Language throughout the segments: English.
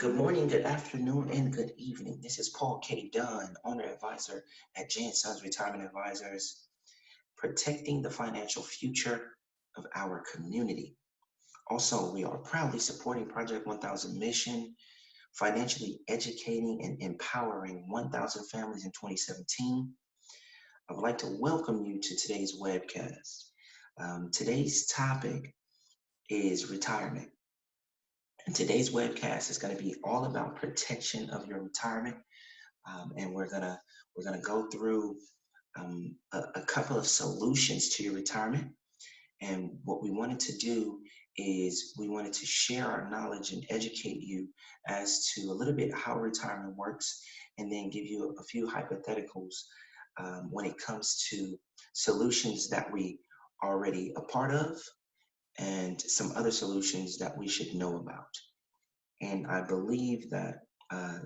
Good morning, good afternoon, and good evening. This is Paul K. Dunn, owner advisor at J&Sons Retirement Advisors, protecting the financial future of our community. Also, we are proudly supporting Project 1000 mission, financially educating and empowering 1,000 families in 2017. I would like to welcome you to today's webcast. Today's topic is retirement. And today's webcast is going to be all about protection of your retirement. And we're gonna go through a couple of solutions to your retirement. And what we wanted to do is we wanted to share our knowledge and educate you as to a little bit how retirement works, and then give you a few hypotheticals when it comes to solutions that we already a part of, and some other solutions that we should know about. And I believe that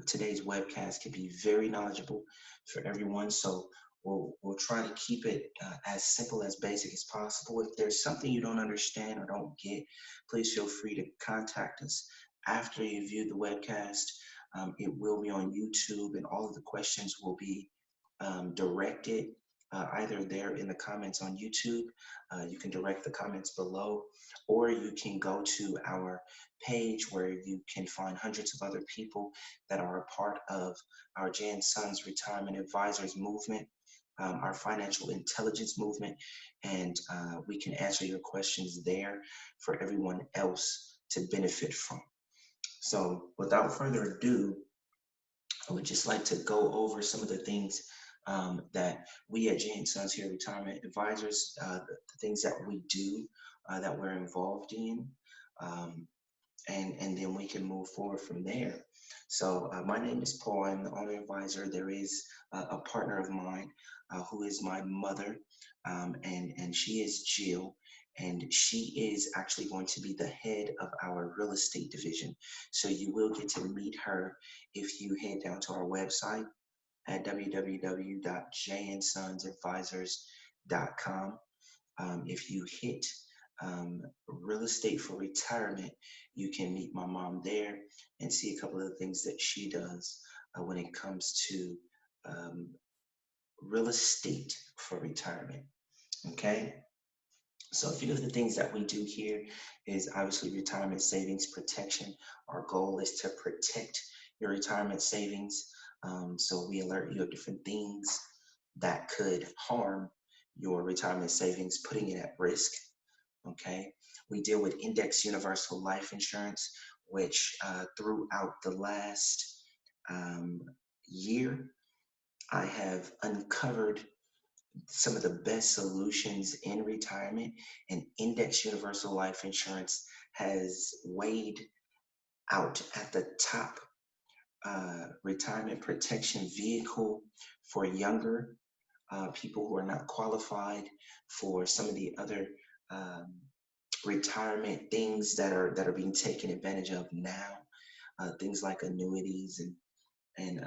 today's webcast can be very knowledgeable for everyone. So we'll try to keep it as simple as basic as possible. If there's something you don't understand or don't get, please feel free to contact us after you view the webcast. It will be on YouTube, and all of the questions will be directed either there in the comments on YouTube. You can direct the comments below, or you can go to our page where you can find hundreds of other people that are a part of our J& Sons Retirement Advisors movement, our financial intelligence movement, and we can answer your questions there for everyone else to benefit from. So without further ado, I would just like to go over some of the things that we at J&Sons here, Retirement Advisors, the things that we do, that we're involved in, um, and then we can move forward from there. So my name is Paul. I'm the owner advisor. There is a partner of mine who is my mother, and she is Jill. And she is actually going to be the head of our real estate division. So you will get to meet her if you head down to our website at www.jandsonsadvisors.com. If you hit real estate for retirement, you can meet my mom there and see a couple of the things that she does when it comes to um, real estate for retirement. Okay. So a few of the things that we do here is obviously retirement savings protection. Our goal is to protect your retirement savings. So we alert you of different things that could harm your retirement savings, putting it at risk. Okay. We deal with index universal life insurance, which throughout the last um, year, I have uncovered some of the best solutions in retirement, and index universal life insurance has weighed out at the top retirement protection vehicle for younger people who are not qualified for some of the other um, retirement things that are being taken advantage of now, things like annuities and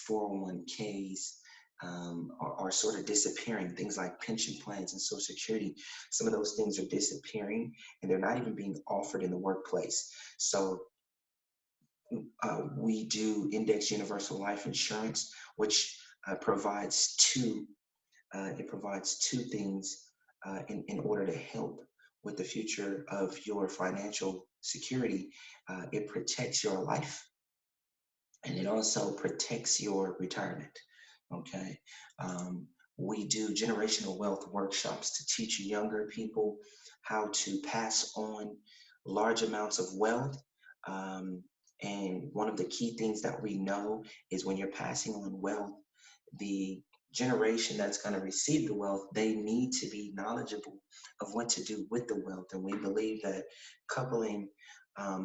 401ks are sort of disappearing. Things like pension plans and Social Security, some of those things are disappearing, and they're not even being offered in the workplace. So we do index universal life insurance, which provides two. It provides two things in order to help with the future of your financial security. It protects your life, and it also protects your retirement. Okay. Um, we do generational wealth workshops to teach younger people how to pass on large amounts of wealth. Um, and one of the key things that we know is when you're passing on wealth, the generation that's going to receive the wealth, they need to be knowledgeable of what to do with the wealth. And we believe that coupling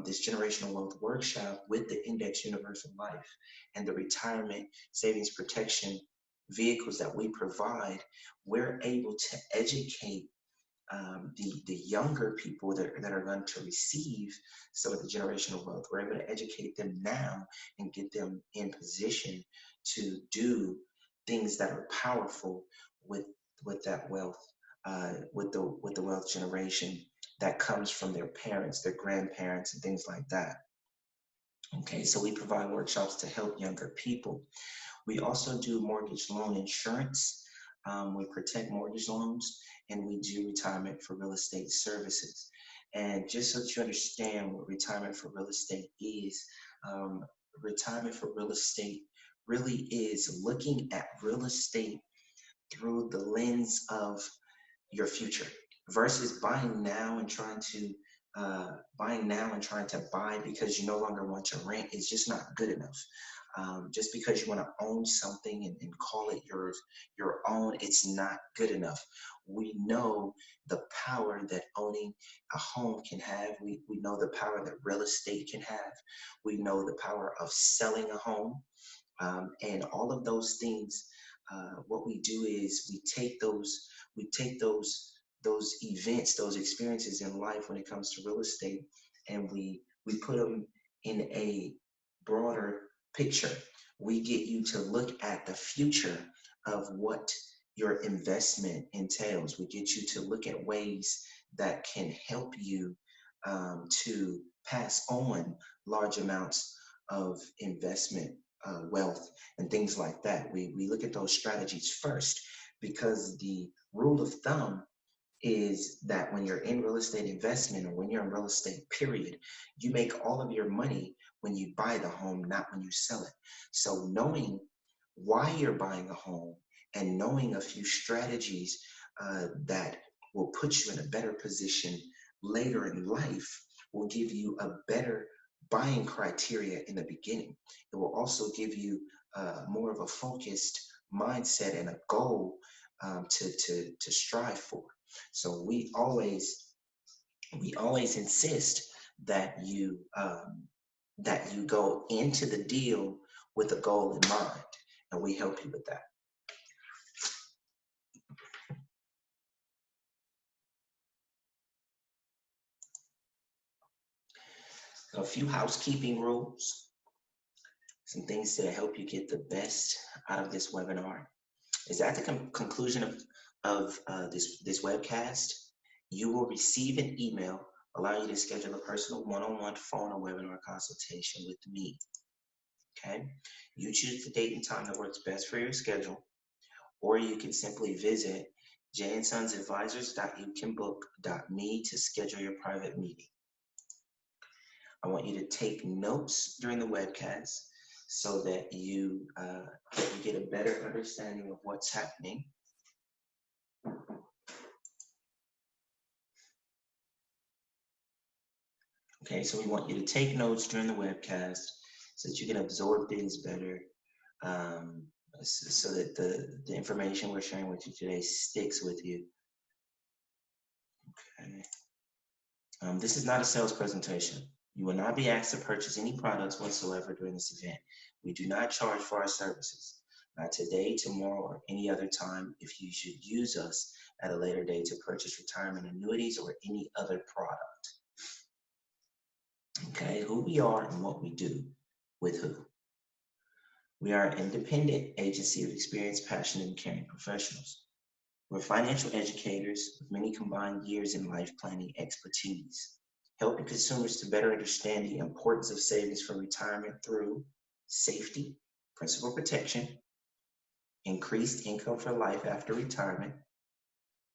this generational wealth workshop with the index universal life and the retirement savings protection vehicles that we provide, we're able to educate the younger people that are going to receive some of the generational wealth. We're able to educate them now and get them in position to do things that are powerful with that wealth, with the wealth generation that comes from their parents, their grandparents, and things like that. Okay, so we provide workshops to help younger people. We also do mortgage loan insurance. We protect mortgage loans, and we do retirement for real estate services. And just so that you understand what retirement for real estate is, um, retirement for real estate really is looking at real estate through the lens of your future versus buying now and trying to buy because you no longer want to rent is just not good enough. Just because you want to own something and call it your own, it's not good enough. We know the power that owning a home can have. We know the power that real estate can have. We know the power of selling a home, and all of those things. What we do is we take those events, those experiences in life when it comes to real estate, and we put them in a broader picture. We get you to look at the future of what your investment entails. We get you to look at ways that can help you to pass on large amounts of investment wealth and things like that. We look at those strategies first because the rule of thumb is that when you're in real estate investment or when you're in real estate, period, you make all of your money when you buy the home, not when you sell it. So knowing why you're buying a home and knowing a few strategies that will put you in a better position later in life will give you a better buying criteria in the beginning. It will also give you more of a focused mindset and a goal to strive for. So we always insist that you go into the deal with a goal in mind, and we help you with that. A few housekeeping rules, some things to help you get the best out of this webinar is at the conclusion of this webcast, you will receive an email allowing you to schedule a personal one-on-one phone or webinar consultation with me. Okay, you choose the date and time that works best for your schedule, or you can simply visit J&SonsRetirementAdvisors.youcanbook.me to schedule your private meeting. I want you to take notes during the webcast so that you get a better understanding of what's happening. Okay, so we want you to take notes during the webcast so that you can absorb things better, so that the information we're sharing with you today sticks with you. Okay. This is not a sales presentation. You will not be asked to purchase any products whatsoever during this event. We do not charge for our services. Not today, tomorrow, or any other time if you should use us at a later date to purchase retirement annuities or any other product. Okay, who we are and what we do with who. We are an independent agency of experienced, passionate, and caring professionals. We're financial educators with many combined years in life planning expertise, helping consumers to better understand the importance of savings for retirement through safety, principal protection, increased income for life after retirement.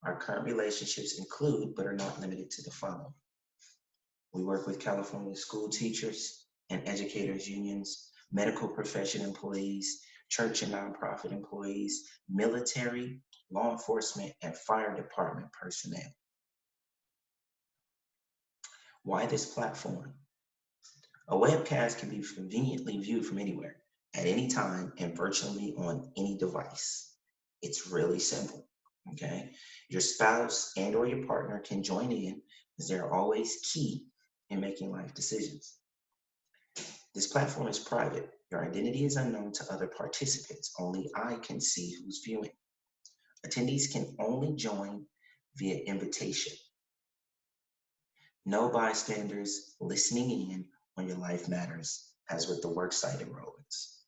Our current relationships include, but are not limited to, the following. We work with California school teachers and educators unions, medical profession employees, church and nonprofit employees, military, law enforcement, and fire department personnel. Why this platform? A webcast can be conveniently viewed from anywhere, at any time, and virtually on any device. It's really simple, okay? Your spouse and or your partner can join in, as they're always key in making life decisions. This platform is private. Your identity is unknown to other participants. Only I can see who's viewing. Attendees can only join via invitation. No bystanders listening in on your life matters, as with the worksite enrollments.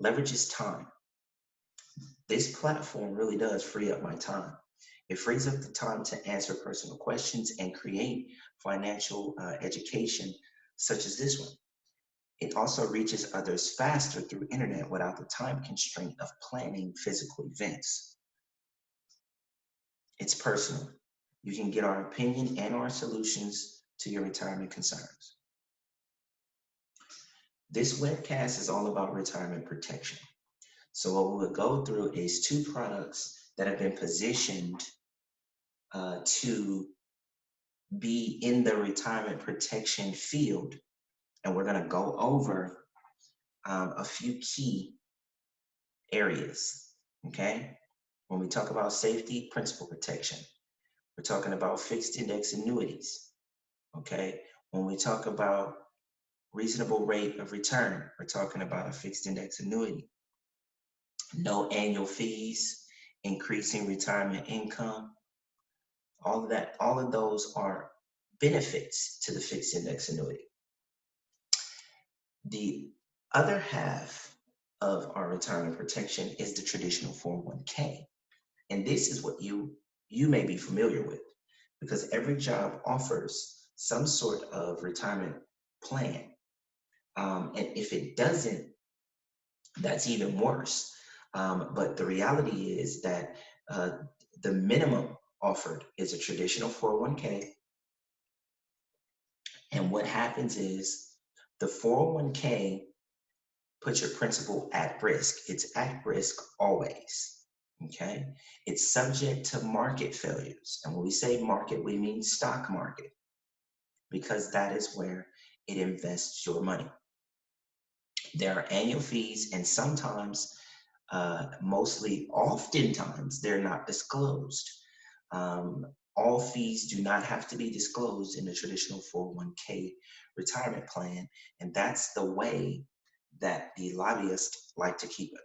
Leverages time. This platform really does free up my time. It frees up the time to answer personal questions and create financial education such as this one. It also reaches others faster through internet without the time constraint of planning physical events. It's personal. You can get our opinion and our solutions to your retirement concerns. This webcast is all about retirement protection. So what we'll go through is 2 products that have been positioned to be in the retirement protection field. And we're going to go over a few key areas, okay? When we talk about safety, principal protection, we're talking about fixed index annuities, okay? When we talk about reasonable rate of return, we're talking about a fixed index annuity. No annual fees, increasing retirement income, all of that, all of those are benefits to the fixed index annuity. The other half of our retirement protection is the traditional 401k. And this is what you may be familiar with, because every job offers some sort of retirement plan. And if it doesn't, that's even worse. But the reality is that the minimum offered is a traditional 401k. And what happens is the 401k puts your principal at risk. It's at risk always. Okay. It's subject to market failures. And when we say market, we mean stock market, because that is where it invests your money. There are annual fees, and sometimes, oftentimes, they're not disclosed. All fees do not have to be disclosed in the traditional 401k retirement plan, and that's the way that the lobbyists like to keep it.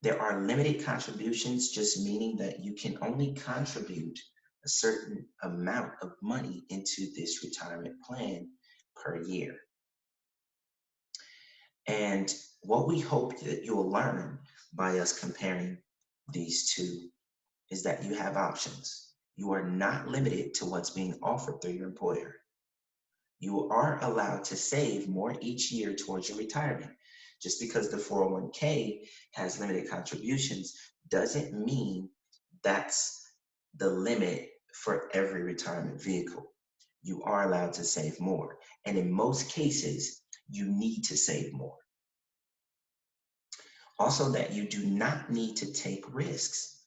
There are limited contributions, just meaning that you can only contribute a certain amount of money into this retirement plan per year. And what we hope that you'll learn by us comparing these two is that you have options. You are not limited to what's being offered through your employer. You are allowed to save more each year towards your retirement. Just because the 401k has limited contributions doesn't mean that's the limit for every retirement vehicle. You are allowed to save more. And in most cases, you need to save more. Also, that you do not need to take risks.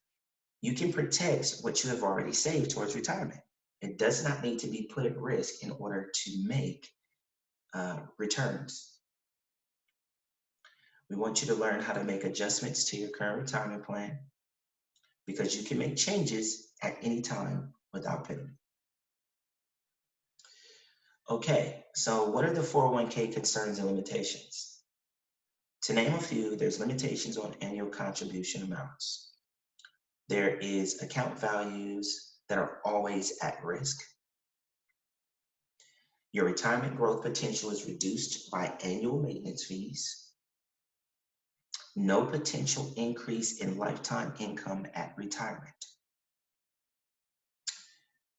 You can protect what you have already saved towards retirement. It does not need to be put at risk in order to make returns. We want you to learn how to make adjustments to your current retirement plan, because you can make changes at any time without penalty. Okay, so what are the 401k concerns and limitations? To name a few, there's limitations on annual contribution amounts. There is account values that are always at risk. Your retirement growth potential is reduced by annual maintenance fees. No potential increase in lifetime income at retirement.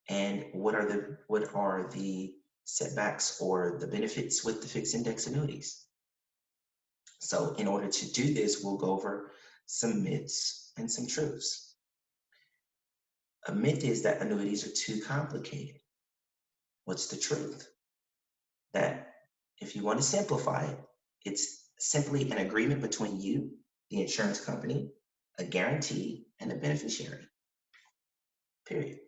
And what are the setbacks or the benefits with the fixed index annuities? So in order to do this, we'll go over some myths and some truths. A myth is that annuities are too complicated. What's the truth? That if you want to simplify it, it's simply an agreement between you, the insurance company, a guarantee, and a beneficiary. Period.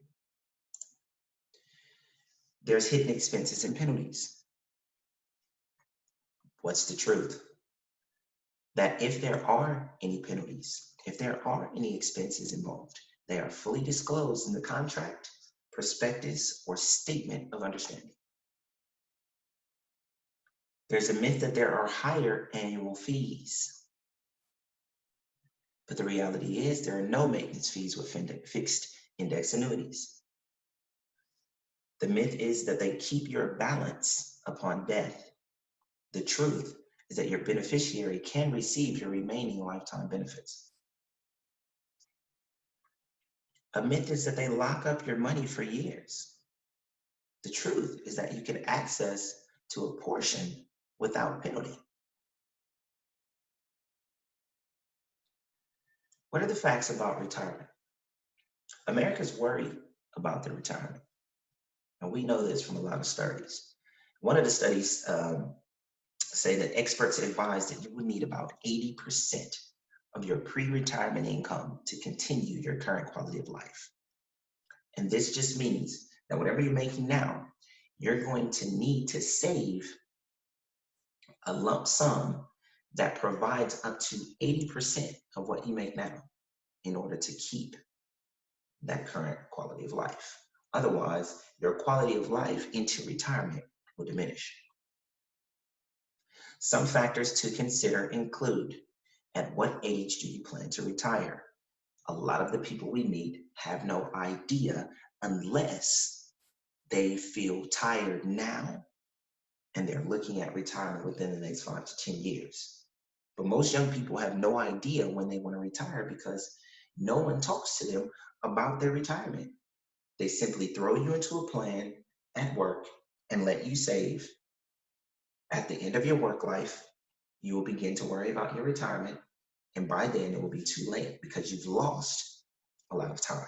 There's hidden expenses and penalties. What's the truth? That if there are any penalties, if there are any expenses involved, they are fully disclosed in the contract, prospectus, or statement of understanding. There's a myth that there are higher annual fees. But the reality is there are no maintenance fees with fixed index annuities. The myth is that they keep your balance upon death. The truth is that your beneficiary can receive your remaining lifetime benefits. A myth is that they lock up your money for years. The truth is that you can access to a portion without penalty. What are the facts about retirement? America's worried about their retirement, and we know this from a lot of studies. One of the studies say that experts advise that you would need about 80% of your pre-retirement income to continue your current quality of life. And this just means that whatever you're making now, you're going to need to save a lump sum that provides up to 80% of what you make now in order to keep that current quality of life. Otherwise, your quality of life into retirement will diminish. Some factors to consider include: at what age do you plan to retire? A lot of the people we meet have no idea unless they feel tired now and they're looking at retirement within the next 5 to 10 years. But most young people have no idea when they want to retire because no one talks to them about their retirement. They simply throw you into a plan at work and let you save. At the end of your work life, you will begin to worry about your retirement, and by then it will be too late because you've lost a lot of time.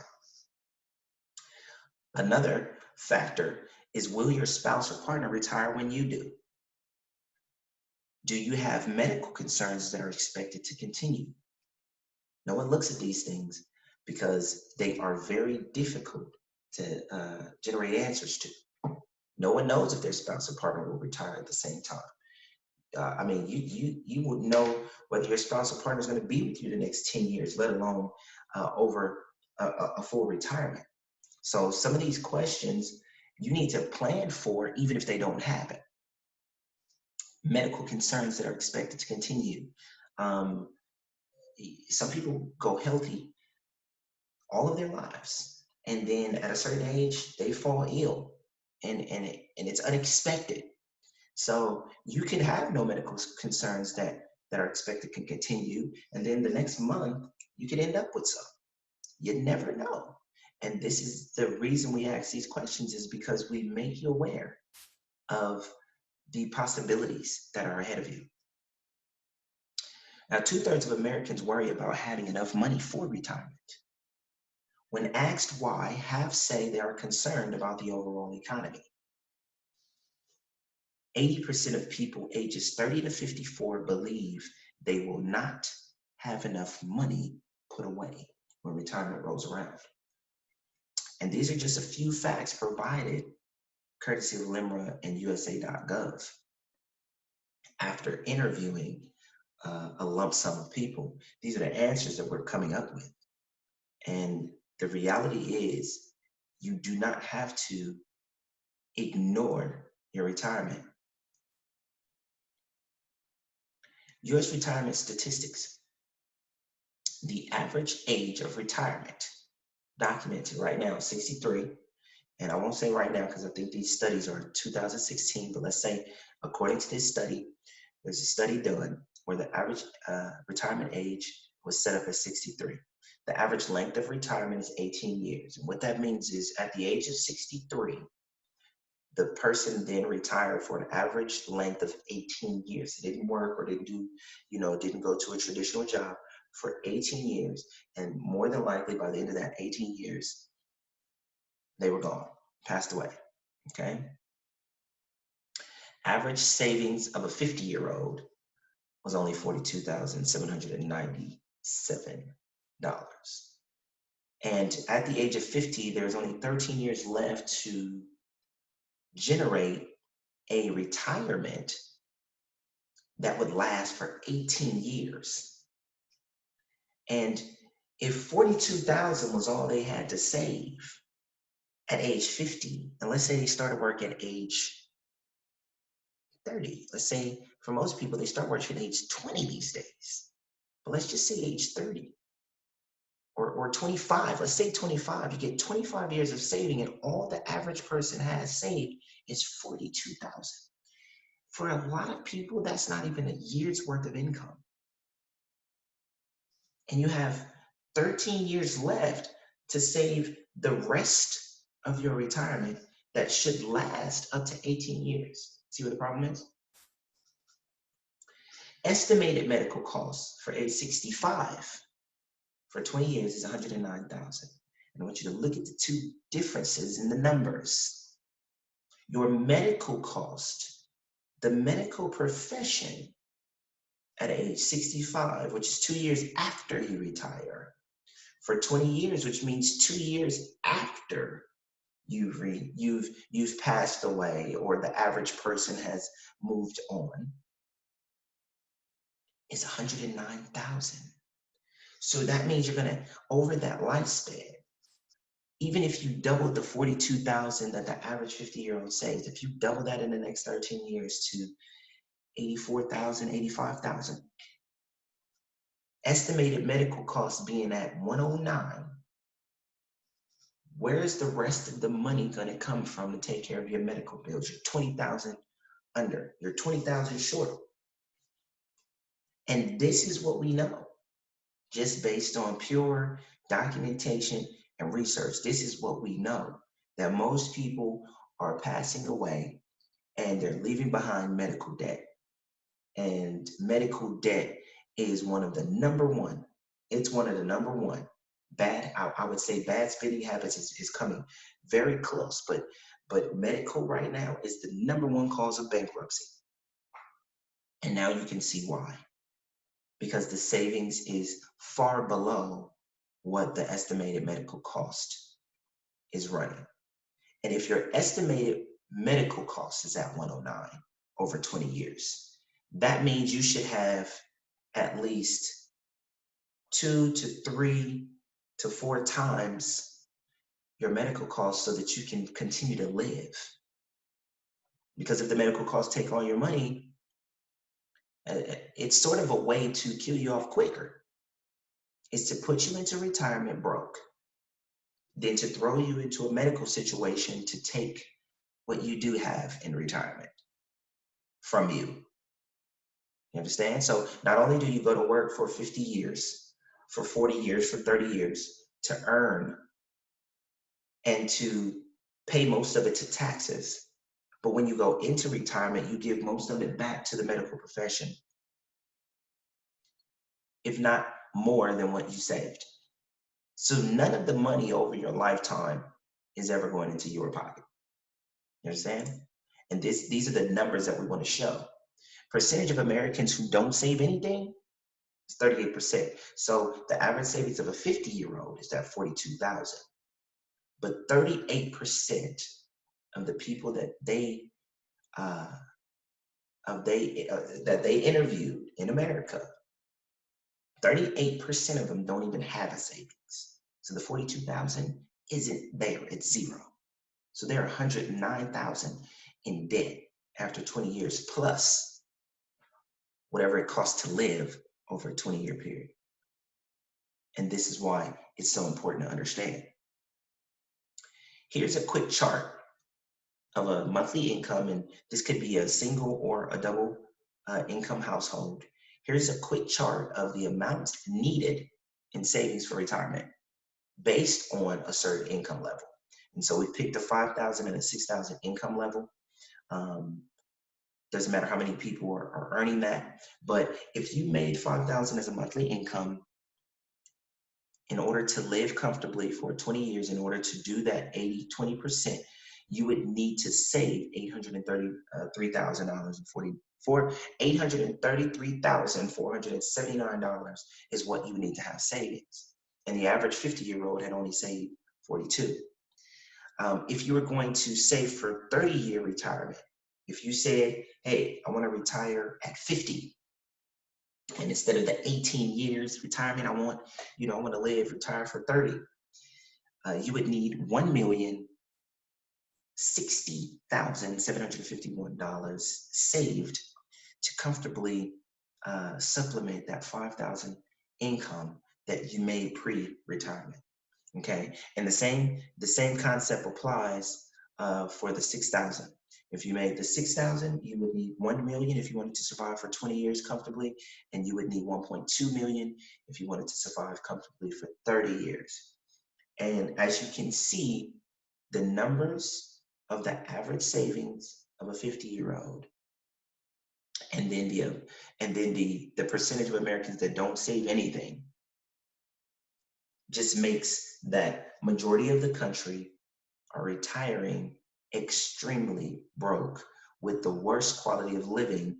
Another factor is, will your spouse or partner retire when you do? Do you have medical concerns that are expected to continue? No one looks at these things because they are very difficult to generate answers to. No one knows if their spouse or partner will retire at the same time. I mean, you would know whether your spouse or partner is going to be with you the next 10 years, let alone over a full retirement. So some of these questions you need to plan for, even if they don't happen. Medical concerns that are expected to continue. Some people go healthy all of their lives, and then at a certain age, they fall ill, and it's unexpected. So you can have no medical concerns that are expected to continue, and then the next month you could end up with some. You never know. And this is the reason we ask these questions, is because we make you aware of the possibilities that are ahead of you. Now, 2/3 of Americans worry about having enough money for retirement. When asked why, half say they are concerned about the overall economy. 80% of people ages 30 to 54 believe they will not have enough money put away when retirement rolls around. And these are just a few facts provided courtesy of LIMRA and USA.gov. After interviewing a lump sum of people, these are the answers that we're coming up with. And the reality is, you do not have to ignore your retirement. U.S. retirement statistics. The average age of retirement documented right now is 63. And I won't say right now because I think these studies are 2016, but let's say according to this study, there's a study done where the average retirement age was set up at 63. The average length of retirement is 18 years. And what that means is, at the age of 63, the person then retired for an average length of 18 years. They didn't work or didn't do, didn't go to a traditional job for 18 years. And more than likely by the end of that 18 years, they were gone, passed away, okay? Average savings of a 50-year-old was only $42,797. And at the age of 50, there's only 13 years left to generate a retirement that would last for 18 years. And if 42,000 was all they had to save at age 50, and let's say they started work at age 30, let's say for most people they start working at age 20 these days, but let's just say age 30 or 25, let's say 25, you get 25 years of saving, and all the average person has saved is 42,000. For a lot of people, that's not even a year's worth of income. And you have 13 years left to save the rest of your retirement that should last up to 18 years. See what the problem is? Estimated medical costs for age 65 for 20 years is $109,000. And I want you to look at the two differences in the numbers. Your medical cost, the medical profession at age 65, which is 2 years after you retire, for 20 years, which means 2 years after you've passed away or the average person has moved on, is $109,000. So that means you're gonna, over that lifespan, even if you double the $42,000 that the average 50-year-old saves, if you double that in the next 13 years to $84,000, $85,000, estimated medical costs being at 109, where's the rest of the money gonna come from to take care of your medical bills? You're 20,000 under, you're 20,000 short. And this is what we know, just based on pure documentation and research. This is what we know, that most people are passing away and they're leaving behind medical debt. And medical debt is one of the number one, it's one of the number one bad, I would say bad spending habits is coming very close, but medical right now is the number one cause of bankruptcy. And now you can see why. Because the savings is far below what the estimated medical cost is running. And if your estimated medical cost is at 109 over 20 years, that means you should have at least 2 to 3 to 4 times your medical costs so that you can continue to live. Because if the medical costs take all your money, it's sort of a way to kill you off quicker. It's to put you into retirement broke, then to throw you into a medical situation to take what you do have in retirement from you. You understand? So not only do you go to work for 50 years, for 40 years, for 30 years to earn and to pay most of it to taxes, but when you go into retirement, you give most of it back to the medical profession, if not more than what you saved. So none of the money over your lifetime is ever going into your pocket. You understand? And these are the numbers that we want to show. Percentage of Americans who don't save anything is 38%. So the average savings of a 50-year-old is that 42,000. But 38% of the people that they interviewed in America, 38% of them don't even have a savings. So the 42,000 isn't there, it's zero. So they're 109,000 in debt after 20 years plus whatever it costs to live over a 20-year period. And this is why it's so important to understand. Here's a quick chart of a monthly income, and this could be a single or a double income household. Here's a quick chart of the amounts needed in savings for retirement based on a certain income level. And so we picked a 5,000 and a 6,000 income level. Doesn't matter how many people are earning that, but if you made 5,000 as a monthly income, in order to live comfortably for 20 years, in order to do that 80-20%, you would need to save $833,479 is what you need to have savings. And the average 50-year-old had only saved 42. If you were going to save for 30-year retirement, if you said, hey, I want to retire at 50, and instead of the 18 years retirement, I want to retire for 30, you would need $1,060,751 saved to comfortably supplement that 5,000 income that you made pre-retirement. Okay, and the same concept applies for the 6,000. If you made the 6,000, you would need 1 million if you wanted to survive for 20 years comfortably, and you would need 1.2 million if you wanted to survive comfortably for 30 years. And as you can see, the numbers of the average savings of a 50-year-old, and then the percentage of Americans that don't save anything just makes that majority of the country are retiring extremely broke with the worst quality of living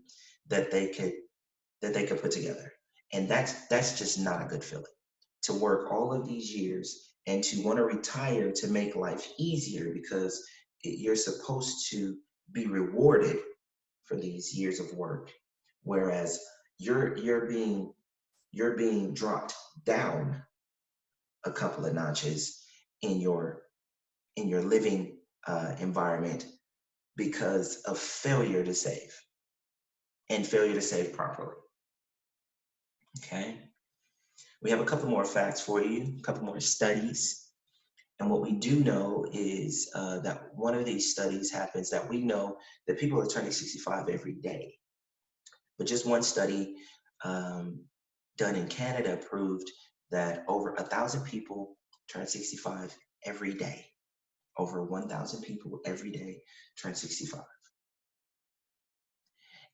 that they could put together. And that's just not a good feeling. To work all of these years and to want to retire to make life easier because you're supposed to be rewarded for these years of work, whereas you're being dropped down a couple of notches in your living environment because of failure to save and failure to save properly. Okay, we have a couple more facts for you, a couple more studies. And what we do know is that one of these studies happens that we know that people are turning 65 every day. But just one study done in Canada proved that over 1,000 people turn 65 every day. Over 1,000 people every day turn 65.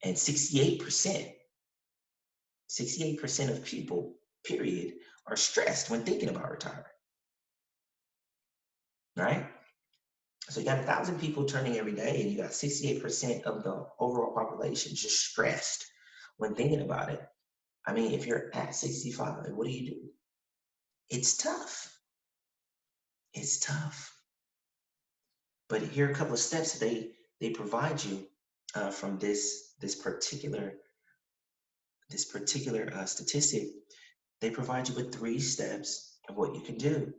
And 68% of people, period, are stressed when thinking about retirement, right? So you got 1,000 people turning every day, and you got 68% of the overall population just stressed when thinking about it. I mean, if you're at 65, what do? It's tough. It's tough. But here are a couple of steps that they provide you from this particular statistic. They provide you with 3 steps of what you can do.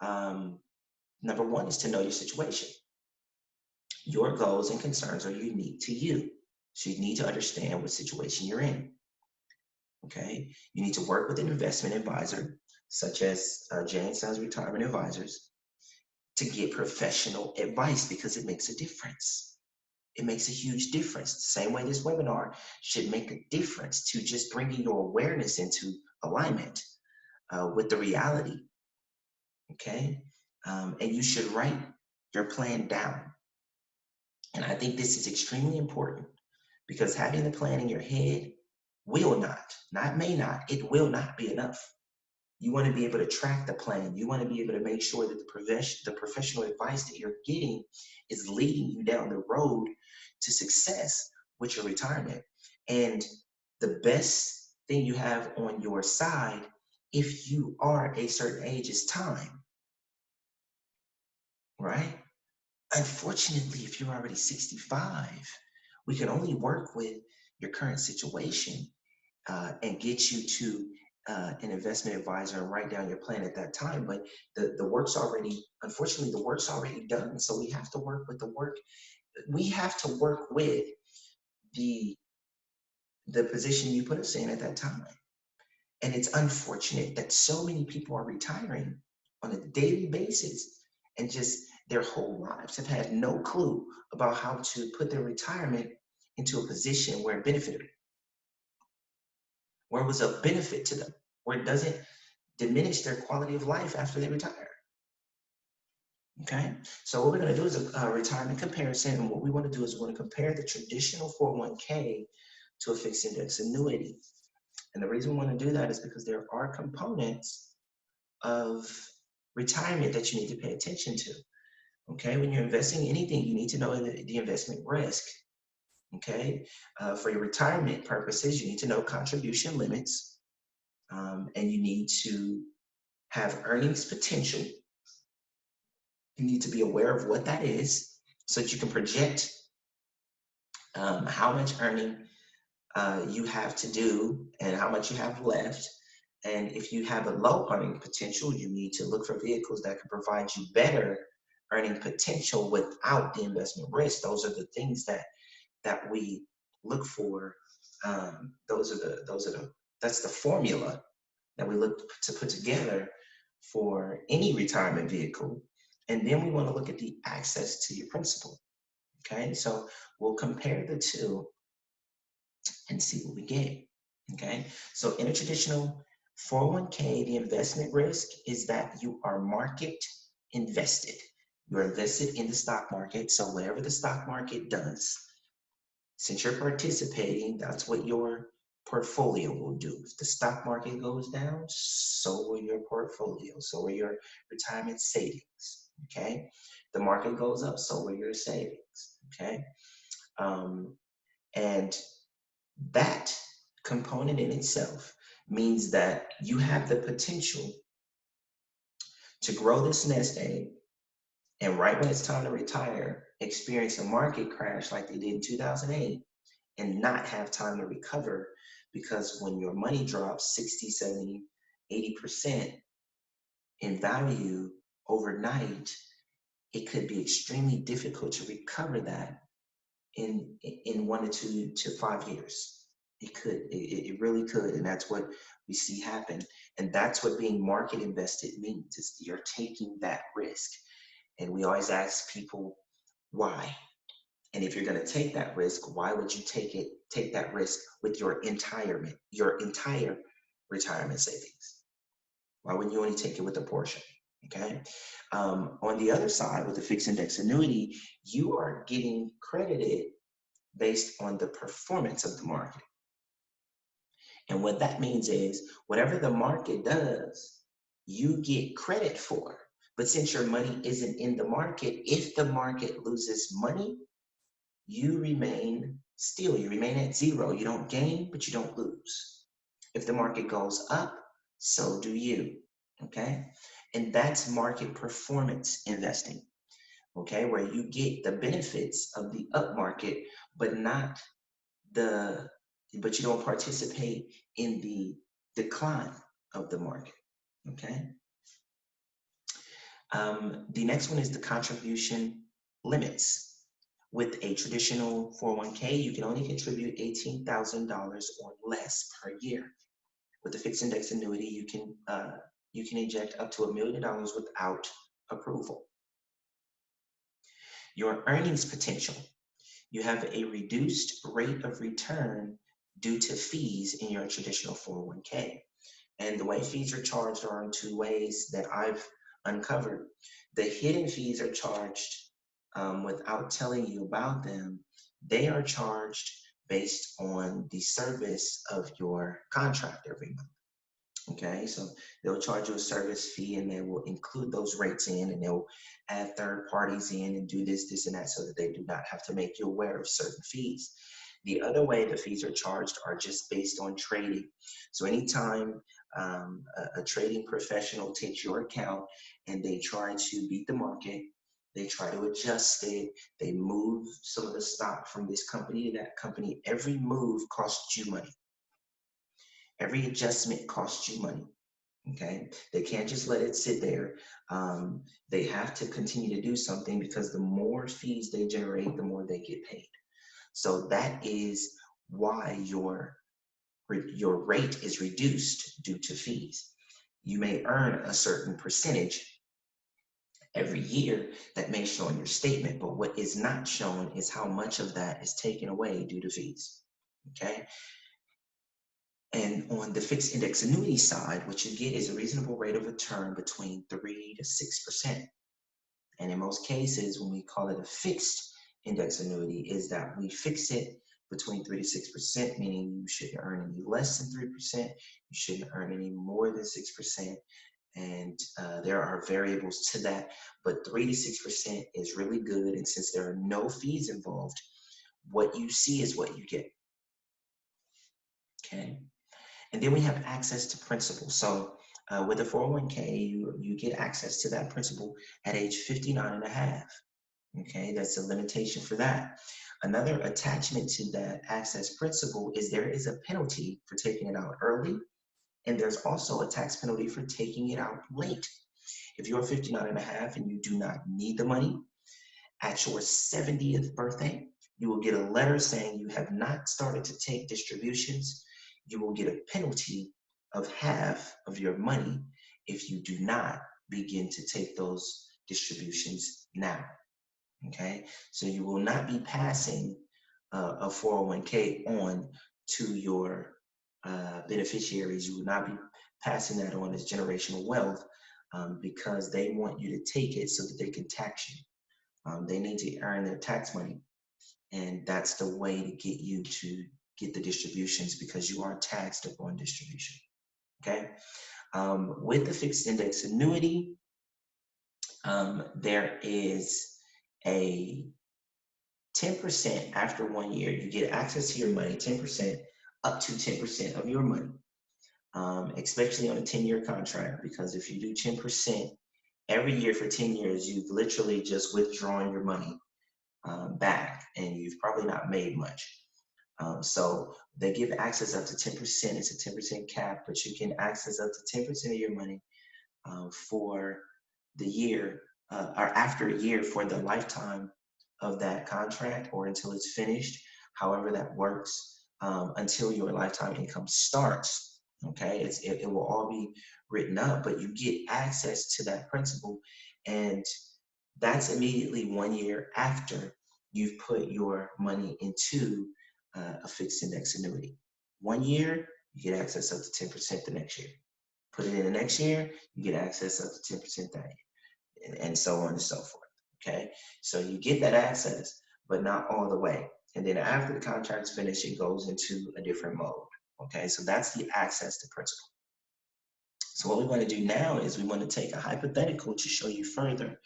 Number 1 is to know your situation. Your goals and concerns are unique to you. So you need to understand what situation you're in. Okay. You need to work with an investment advisor, such as J&Sons Retirement Advisors, to get professional advice because it makes a difference. It makes a huge difference. The same way this webinar should make a difference to just bringing your awareness into alignment with the reality. Okay. And you should write your plan down. And I think this is extremely important because having the plan in your head will not may not, it will not be enough. You want to be able to track the plan. You want to be able to make sure that the professional advice that you're getting is leading you down the road to success with your retirement. And the best thing you have on your side, if you are a certain age, is time, right? Unfortunately, if you're already 65, we can only work with your current situation and get you to an investment advisor and write down your plan at that time. But the work's already, unfortunately, the work's already done. So we have to work with the work. We have to work with the position you put us in at that time. And it's unfortunate that so many people are retiring on a daily basis and just their whole lives have had no clue about how to put their retirement into a position where it benefited them, where it was a benefit to them, where it doesn't diminish their quality of life after they retire. Okay, so what we're going to do is a retirement comparison, and what we want to do is we want to compare the traditional 401k to a fixed index annuity. And the reason we want to do that is because there are components of retirement that you need to pay attention to. Okay, when you're investing in anything, you need to know the investment risk. Okay, for your retirement purposes, you need to know contribution limits, and you need to have earnings potential. You need to be aware of what that is so that you can project how much earning you have to do and how much you have left. And if you have a low earning potential, you need to look for vehicles that can provide you better earning potential without the investment risk. Those are the things that we look for. That's the formula that we look to put together for any retirement vehicle. And then we want to look at the access to your principal. Okay, so we'll compare the two and see what we get. Okay, so in a traditional 401k, the investment risk is that you are market invested, You're invested in the stock market. So whatever the stock market does, since you're participating, that's what your portfolio will do. If the stock market goes down, so will your portfolio. So will your retirement savings. Okay. The market goes up, so will your savings. Okay. Um, and that component in itself means that you have the potential to grow this nest egg, and right when it's time to retire, experience a market crash like they did in 2008 and not have time to recover, because when your money drops 60, 70, 80% in value overnight, it could be extremely difficult to recover that in 1 to 2 to 5 years. It really could, and that's what we see happen. And that's what being market invested means, is you're taking that risk. And we always ask people why. And if you're going to take that risk, why would you take that risk with your entire retirement savings? Why wouldn't you only take it with a portion? Okay. On the other side, with the fixed index annuity, you are getting credited based on the performance of the market. And what that means is whatever the market does, you get credit for. But since your money isn't in the market, if the market loses money, you remain still. You remain at zero. You don't gain, but you don't lose. If the market goes up, so do you. Okay? And that's market performance investing. Okay? Where you get the benefits of the up market, but you don't participate in the decline of the market. Okay? The next one is the contribution limits. With a traditional 401k, you can only contribute $18,000 or less per year. With the fixed index annuity, you can inject up to $1 million without approval. Your earnings potential. You have a reduced rate of return due to fees in your traditional 401k. And the way fees are charged are in two ways that I've uncovered. The hidden fees are charged without telling you about them. They are charged based on the service of your contract every month. Okay, so they'll charge you a service fee, and they will include those rates in, and they'll add third parties in and do this, and that, so that they do not have to make you aware of certain fees. The other way the fees are charged are just based on trading. So anytime a trading professional takes your account and they try to beat the market, they try to adjust it, they move some of the stock from this company to that company, every move costs you money. Every adjustment costs you money. Okay, they can't just let it sit there. They have to continue to do something, because the more fees they generate, the more they get paid. So that is why your rate is reduced due to fees. You may earn a certain percentage every year that may show in your statement, but what is not shown is how much of that is taken away due to fees. Okay. And on the fixed index annuity side, what you get is a reasonable rate of return between 3 to 6%. And in most cases, when we call it a fixed index annuity, is that we fix it between 3 to 6%, meaning you shouldn't earn any less than 3%, you shouldn't earn any more than 6%. And there are variables to that, but 3 to 6% is really good. And since there are no fees involved, what you see is what you get. Okay. And then we have access to principal. So with a 401k, you get access to that principal at age 59 and a half. Okay, that's a limitation for that. Another attachment to that access principal is there is a penalty for taking it out early, and there's also a tax penalty for taking it out late. If you're 59 and a half and you do not need the money, at your 70th birthday, you will get a letter saying you have not started to take distributions. You will get a penalty of half of your money if you do not begin to take those distributions now. Okay, so you will not be passing a 401k on to your beneficiaries. You will not be passing that on as generational wealth because they want you to take it so that they can tax you. They need to earn their tax money, and that's the way to get you to get the distributions, because you are taxed upon distribution. Okay. With the fixed index annuity, there is a 10% after 1 year. You get access to your money, 10%, up to 10% of your money, especially on a 10-year contract, because if you do 10% every year for 10 years, you've literally just withdrawn your money back, and you've probably not made much. So they give access up to 10%. It's a 10% cap, but you can access up to 10% of your money for the year, or after a year, for the lifetime of that contract, or until it's finished, however that works, until your lifetime income starts. Okay, it will all be written up, but you get access to that principal, and that's immediately 1 year after you've put your money into a fixed index annuity. 1 year, you get access up to 10% the next year. Put it in the next year, you get access up to 10% that year, and so on and so forth. Okay, so you get that access, but not all the way. And then after the contract's finished, it goes into a different mode. Okay, so that's the access to principal. So what we want to do now is we want to take a hypothetical to show you further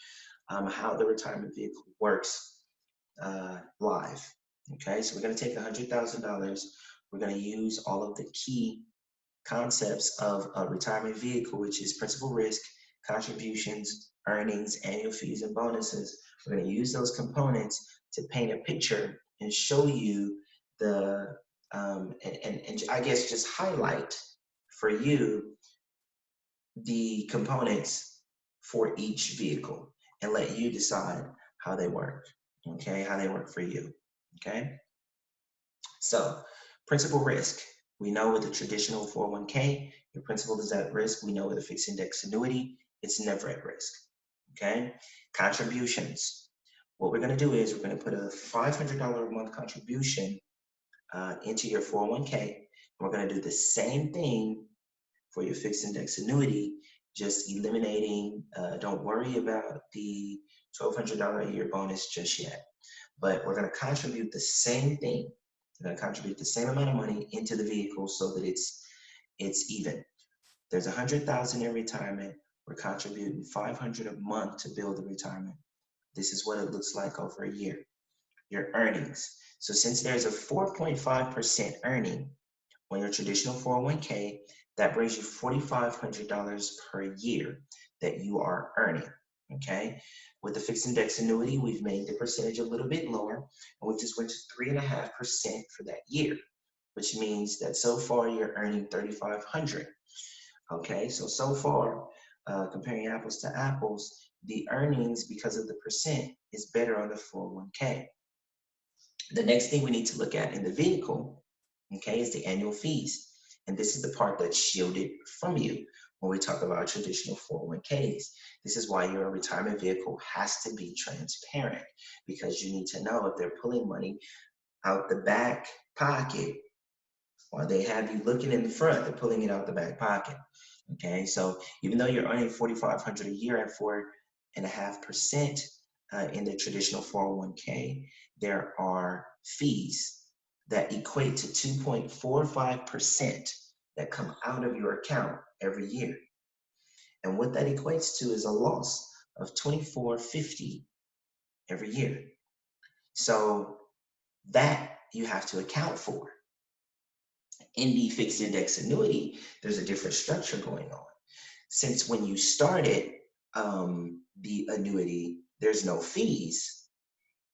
how the retirement vehicle works live. Okay, so we're going to take $100,000. We're going to use all of the key concepts of a retirement vehicle, which is principal risk, contributions, earnings, annual fees, and bonuses. We're going to use those components to paint a picture and show you the, and I guess just highlight for you the components for each vehicle, and let you decide how they work, okay, how they work for you, okay? So, principal risk. We know with a traditional 401k, your principal is at risk. We know with a fixed index annuity, it's never at risk, okay? Contributions. What we're gonna do is we're gonna put a $500 a month contribution into your 401k. We're gonna do the same thing for your fixed index annuity, just eliminating, don't worry about the $1,200 a year bonus just yet. But we're going to contribute the same thing. We're going to contribute the same amount of money into the vehicle so that it's even. There's $100,000 in retirement. We're contributing $500 a month to build the retirement. This is what it looks like over a year. Your earnings. So since there's a 4.5% earning on your traditional 401k, that brings you $4,500 per year that you are earning, okay? With the fixed index annuity, we've made the percentage a little bit lower, and we just went to 3.5% for that year, which means that so far you're earning $3,500, okay? So far, comparing apples to apples, the earnings, because of the percent, is better on the 401k. The next thing we need to look at in the vehicle, okay, is the annual fees. And this is the part that's shielded from you when we talk about traditional 401ks. This is why your retirement vehicle has to be transparent, because you need to know if they're pulling money out the back pocket while they have you looking in the front, they're pulling it out the back pocket. Okay, so even though you're earning $4,500 a year at 4.5% in the traditional 401k, there are fees that equate to 2.45% that come out of your account every year. And what that equates to is a loss of $24.50 every year. So that you have to account for. In the fixed index annuity, there's a different structure going on. Since when you started the annuity, there's no fees,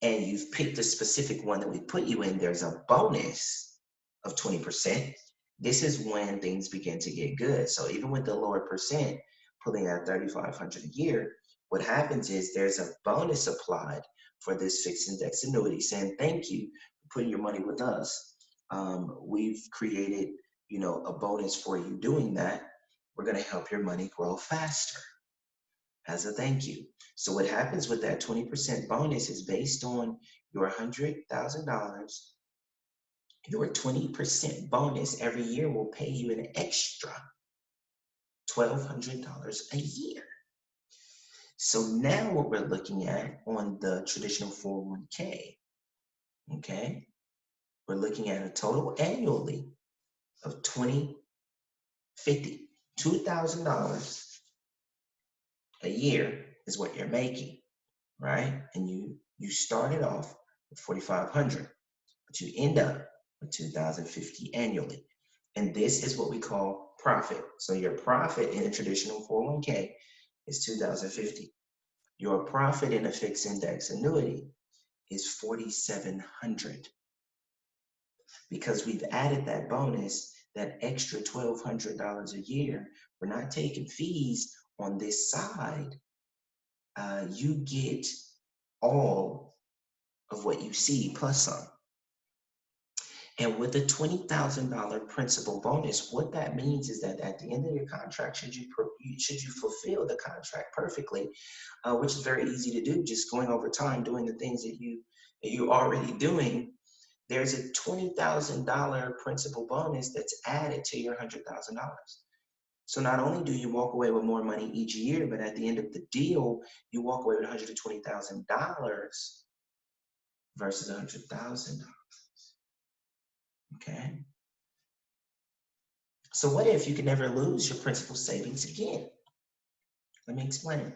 and you've picked a specific one that we put you in, there's a bonus of 20%. This is when things begin to get good. So even with the lower percent, pulling out $3,500 a year, what happens is there's a bonus applied for this fixed index annuity, saying thank you for putting your money with us. We've created, a bonus for you doing that. We're going to help your money grow faster as a thank you. So what happens with that 20% bonus is based on your $100,000. Your 20% bonus every year will pay you an extra $1,200 a year. So now what we're looking at on the traditional 401k, okay, we're looking at a total annually of $2,050 a year is what you're making, right? And you started off with 4,500, but you end up with 2,050 annually. And this is what we call profit. So your profit in a traditional 401k is 2,050. Your profit in a fixed index annuity is 4,700. Because we've added that bonus, that extra $1,200 a year, we're not taking fees on this side. You get all of what you see plus some. And with a $20,000 principal bonus, what that means is that at the end of your contract, should you fulfill the contract perfectly, which is very easy to do, just going over time, doing the things that you're already doing, there's a $20,000 principal bonus that's added to your $100,000. So not only do you walk away with more money each year, but at the end of the deal, you walk away with $120,000 versus $100,000. Okay. So what if you can never lose your principal savings again? Let me explain.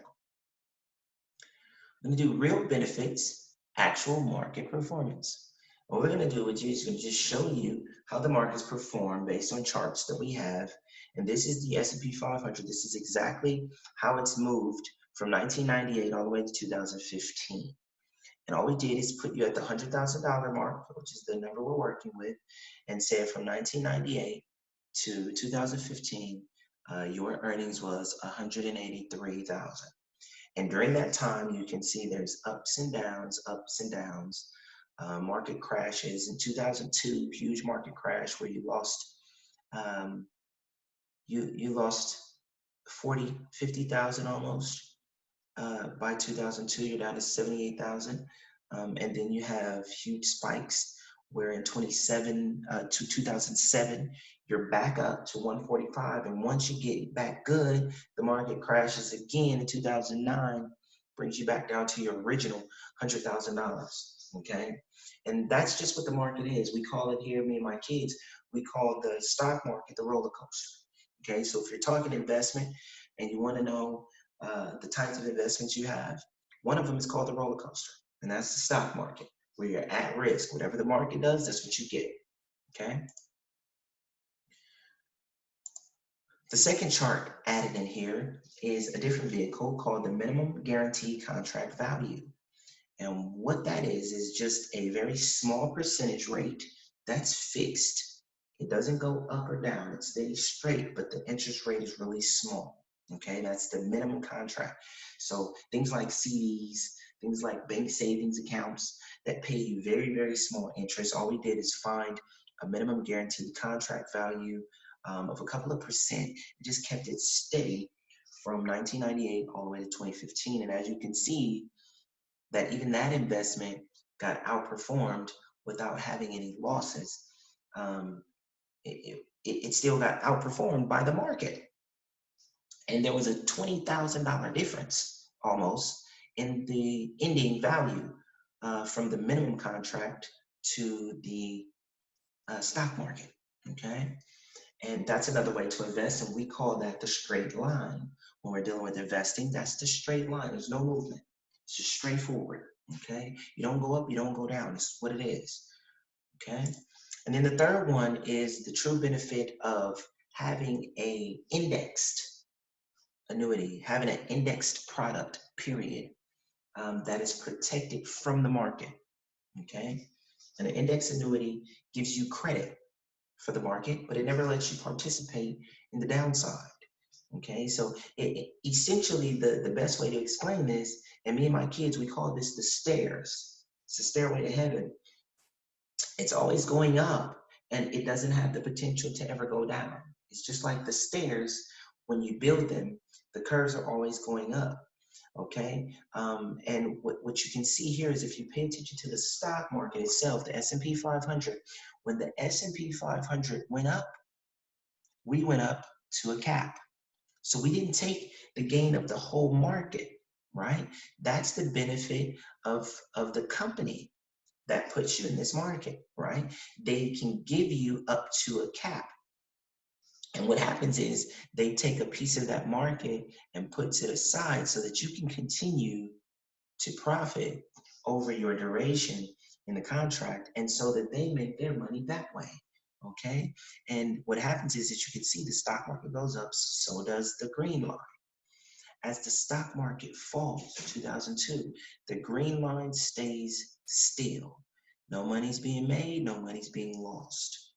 I'm going to do real benefits, actual market performance. What we're going to do is going to just show you how the markets perform based on charts that we have. And this is the S&P 500. This is exactly how it's moved from 1998 all the way to 2015. And all we did is put you at the $100,000 mark, which is the number we're working with, and say from 1998 to 2015, your earnings was $183,000. And during that time, you can see there's ups and downs, market crashes. In 2002, huge market crash where you lost, you lost 40, 50,000 almost. By 2002, you're down to 78,000. And then you have huge spikes where in 2007, you're back up to 145. And once you get back good, the market crashes again in 2009, brings you back down to your original $100,000. Okay. And that's just what the market is. We call it here, me and my kids, we call the stock market the roller coaster. Okay. So if you're talking investment and you want to know the types of investments you have, one of them is called the roller coaster, and that's the stock market, where you're at risk. Whatever the market does, that's what you get, okay? The second chart added in here is a different vehicle called the minimum guarantee contract value. And what that is just a very small percentage rate that's fixed. It doesn't go up or down, it stays straight, but the interest rate is really small. Okay, that's the minimum contract. So things like CDs, things like bank savings accounts that pay you very, very small interest. All we did is find a minimum guaranteed contract value of a couple of percent. It just kept it steady from 1998 all the way to 2015. And as you can see, that even that investment got outperformed without having any losses. It still got outperformed by the market. And there was a $20,000 difference almost in the ending value from the minimum contract to the stock market, okay? And that's another way to invest, and we call that the straight line. When we're dealing with investing, that's the straight line. There's no movement. It's just straightforward, okay? You don't go up, you don't go down. It's what it is, okay? And then the third one is the true benefit of having a indexed annuity, having an indexed product, period, that is protected from the market, okay? And an index annuity gives you credit for the market, but it never lets you participate in the downside, okay? So essentially, the best way to explain this, and me and my kids, we call this the stairs. It's the stairway to heaven. It's always going up, and it doesn't have the potential to ever go down. It's just like the stairs. When you build them, the curves are always going up, okay? And what you can see here is if you pay attention to the stock market itself, the S&P 500, when the S&P 500 went up, we went up to a cap. So we didn't take the gain of the whole market. right? That's the benefit of the company that puts you in this market, right? They can give you up to a cap. And what happens is they take a piece of that market and puts it aside so that you can continue to profit over your duration in the contract, and so that they make their money that way. Okay. And what happens is that you can see the stock market goes up, so does the green line. As the stock market falls in 2002, the green line stays still. No money's being made, no money's being lost.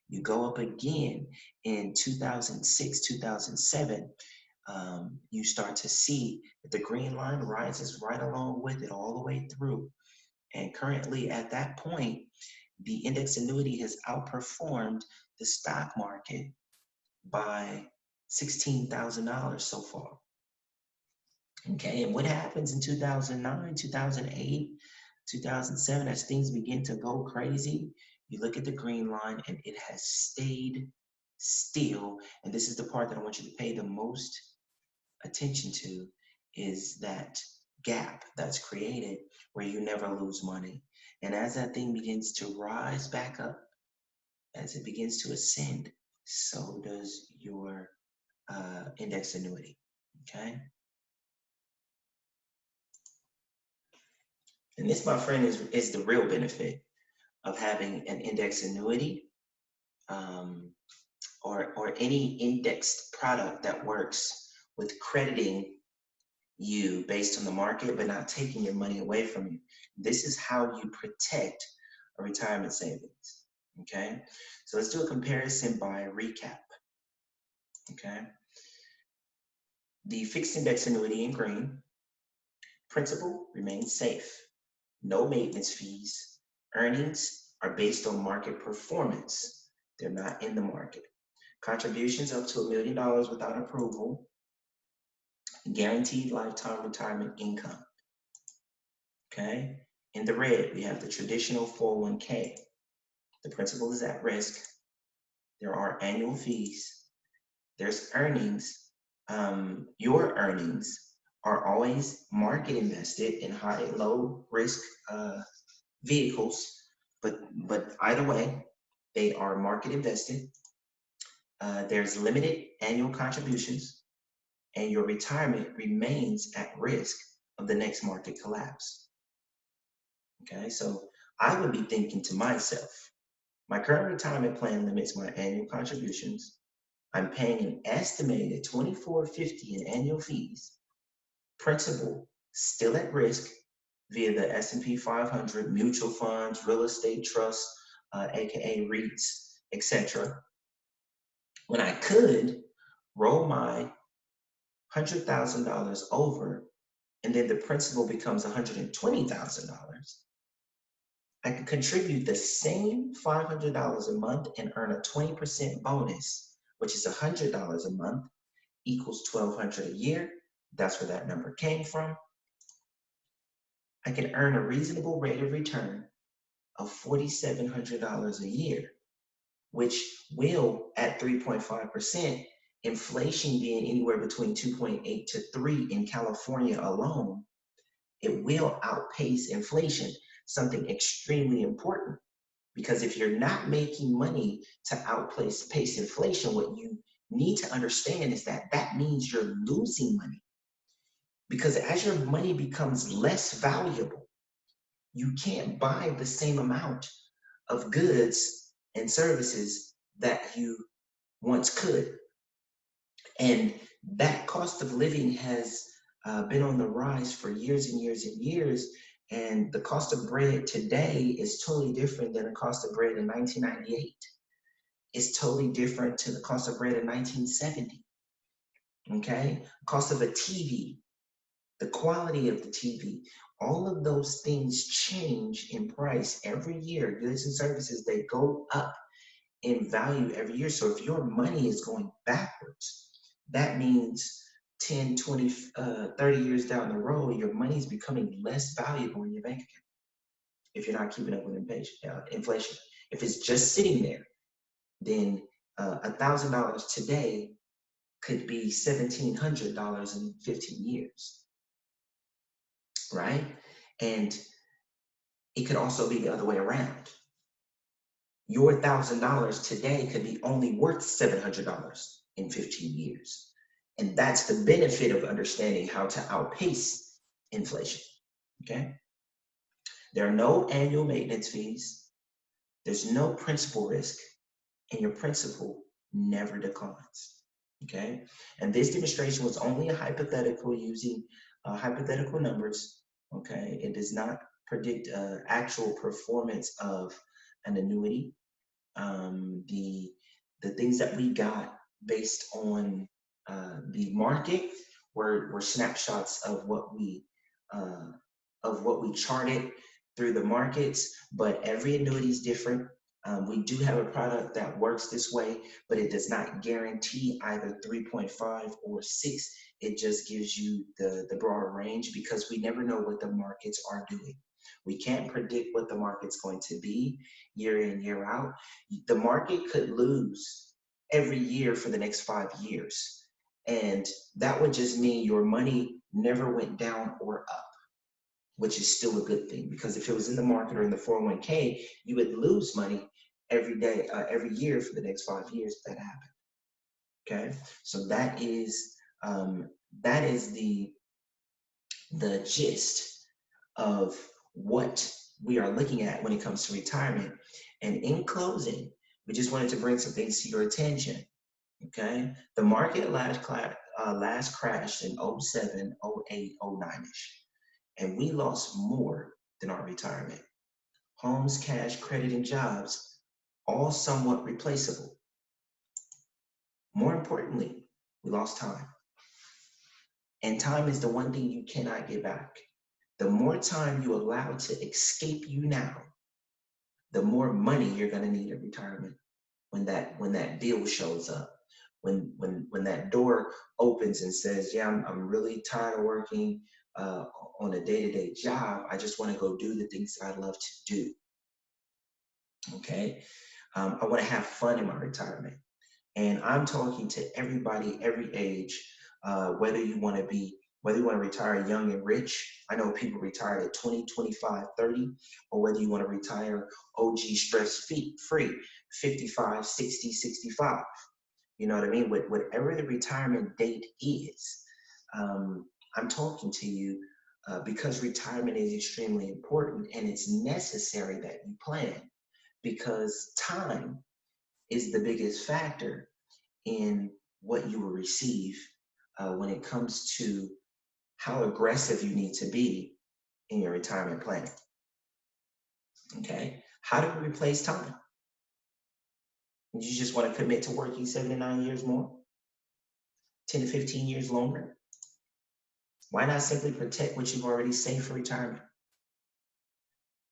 You go up again in 2006, 2007, you start to see that the green line rises right along with it all the way through. And currently at that point, the index annuity has outperformed the stock market by $16,000 so far. Okay, and what happens in 2009, 2008, 2007, as things begin to go crazy? You look at the green line and it has stayed still. And this is the part that I want you to pay the most attention to, is that gap that's created where you never lose money. And as that thing begins to rise back up, as it begins to ascend, so does your index annuity. Okay. And this, my friend, is the real benefit of having an index annuity, um, or any indexed product that works with crediting you based on the market, but not taking your money away from you. This is how you protect a retirement savings. Okay, so let's do a comparison by recap. Okay, the fixed index annuity in green, principal remains safe, no maintenance fees, earnings are based on market performance, they're not in the market. Contributions up to $1 million without approval, guaranteed lifetime retirement income. Okay, in the red, we have the traditional 401k. The principal is at risk. There are annual fees. There's earnings. Your earnings are always market invested in high and low risk vehicles, but either way, they are market invested. There's limited annual contributions, and your retirement remains at risk of the next market collapse. Okay, so I would be thinking to myself, my current retirement plan limits my annual contributions. I'm paying an estimated $24.50 in annual fees. Principal still at risk via the S&P 500, mutual funds, real estate trusts, aka REITs, etc. When I could roll my $100,000 over, and then the principal becomes $120,000. I could contribute the same $500 a month and earn a 20% bonus, which is $100 a month, equals $1,200 a year. That's where that number came from. I can earn a reasonable rate of return of $4,700 a year, which will, at 3.5%, inflation being anywhere between 2.8 to 3 in California alone, it will outpace inflation, something extremely important. Because if you're not making money to outpace inflation, what you need to understand is that that means you're losing money. Because as your money becomes less valuable, you can't buy the same amount of goods and services that you once could. And that cost of living has been on the rise for years and years and years. And the cost of bread today is totally different than the cost of bread in 1998. It's totally different to the cost of bread in 1970. Okay? Cost of a TV, the quality of the TV, all of those things change in price every year. Goods and services, they go up in value every year. So if your money is going backwards, that means 10, 20, 30 years down the road, your money is becoming less valuable in your bank account if you're not keeping up with inflation. If it's just sitting there, then $1,000 today could be $1,700 in 15 years. right? And it could also be the other way around. Your $1,000 today could be only worth $700 in 15 years. And that's the benefit of understanding how to outpace inflation, okay? There are no annual maintenance fees. There's no principal risk, and your principal never declines, okay? And this demonstration was only a hypothetical using hypothetical numbers, okay? It does not predict actual performance of an annuity. The things that we got based on the market were snapshots uh, of what we charted through the markets, but every annuity is different. We do have a product that works this way, but it does not guarantee either 3.5 or 6. It just gives you the broader range because we never know what the markets are doing. We can't predict what the market's going to be year in, year out. The market could lose every year for the next 5 years. And that would just mean your money never went down or up, which is still a good thing, because if it was in the market or in the 401k, you would lose money every day, every year for the next 5 years if that happened. Okay, so that is the gist of what we are looking at when it comes to retirement. And in closing, we just wanted to bring some things to your attention. Okay, the market last crashed in 07, 08, 09ish, and we lost more than our retirement. Homes, cash, credit, and jobs, all somewhat replaceable. More importantly, we lost time. And time is the one thing you cannot get back. The more time you allow to escape you now, the more money you're going to need at retirement when that bill shows up. When that door opens and says, yeah, I'm really tired of working on a day-to-day job. I just want to go do the things that I love to do. Okay. I want to have fun in my retirement. And I'm talking to everybody, every age, whether you want to retire young and rich. I know people retired at 20, 25, 30, or whether you want to retire OG stress free, 55, 60, 65. You know what I mean? Whatever the retirement date is, I'm talking to you because retirement is extremely important, and it's necessary that you plan, because time is the biggest factor in what you will receive when it comes to how aggressive you need to be in your retirement planning. Okay, how do we replace time? You just want to commit to working 7 to 9 years more, 10 to 15 years longer? Why not simply protect what you've already saved for retirement?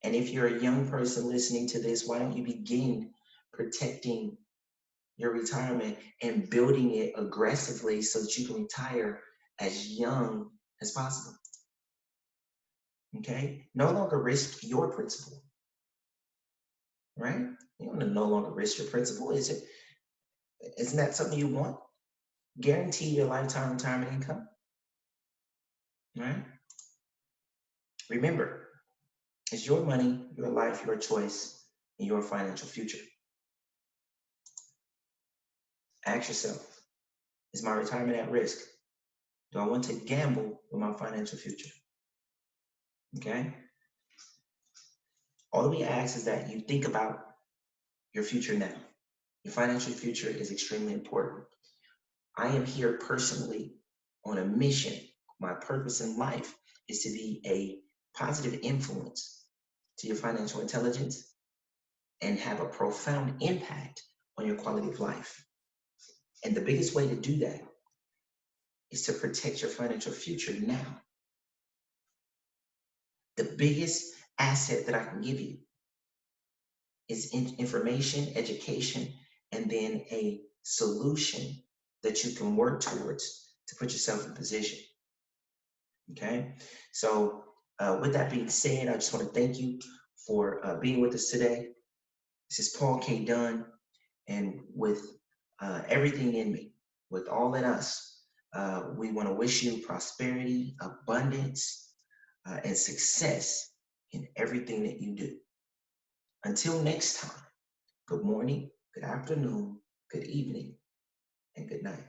And if you're a young person listening to this, why don't you begin protecting your retirement and building it aggressively so that you can retire as young as possible? Okay, no longer risk your principal, right? You want to no longer risk your principal. Isn't that something you want? Guarantee your lifetime retirement income, right? Remember, it's your money, your life, your choice, and your financial future. Ask yourself, is my retirement at risk? Do I want to gamble with my financial future? Okay? All we ask is that you think about your future now. Your financial future is extremely important. I am here personally on a mission. My purpose in life is to be a positive influence to your financial intelligence and have a profound impact on your quality of life. And the biggest way to do that is to protect your financial future now. The biggest asset that I can give you is information, education, and then a solution that you can work towards to put yourself in position. Okay, so with that being said, I just want to thank you for being with us today. This is Paul K. Dunn, and with everything in me, with all in us, we want to wish you prosperity, abundance, and success in everything that you do. Until next time, good morning, good afternoon, good evening, and good night.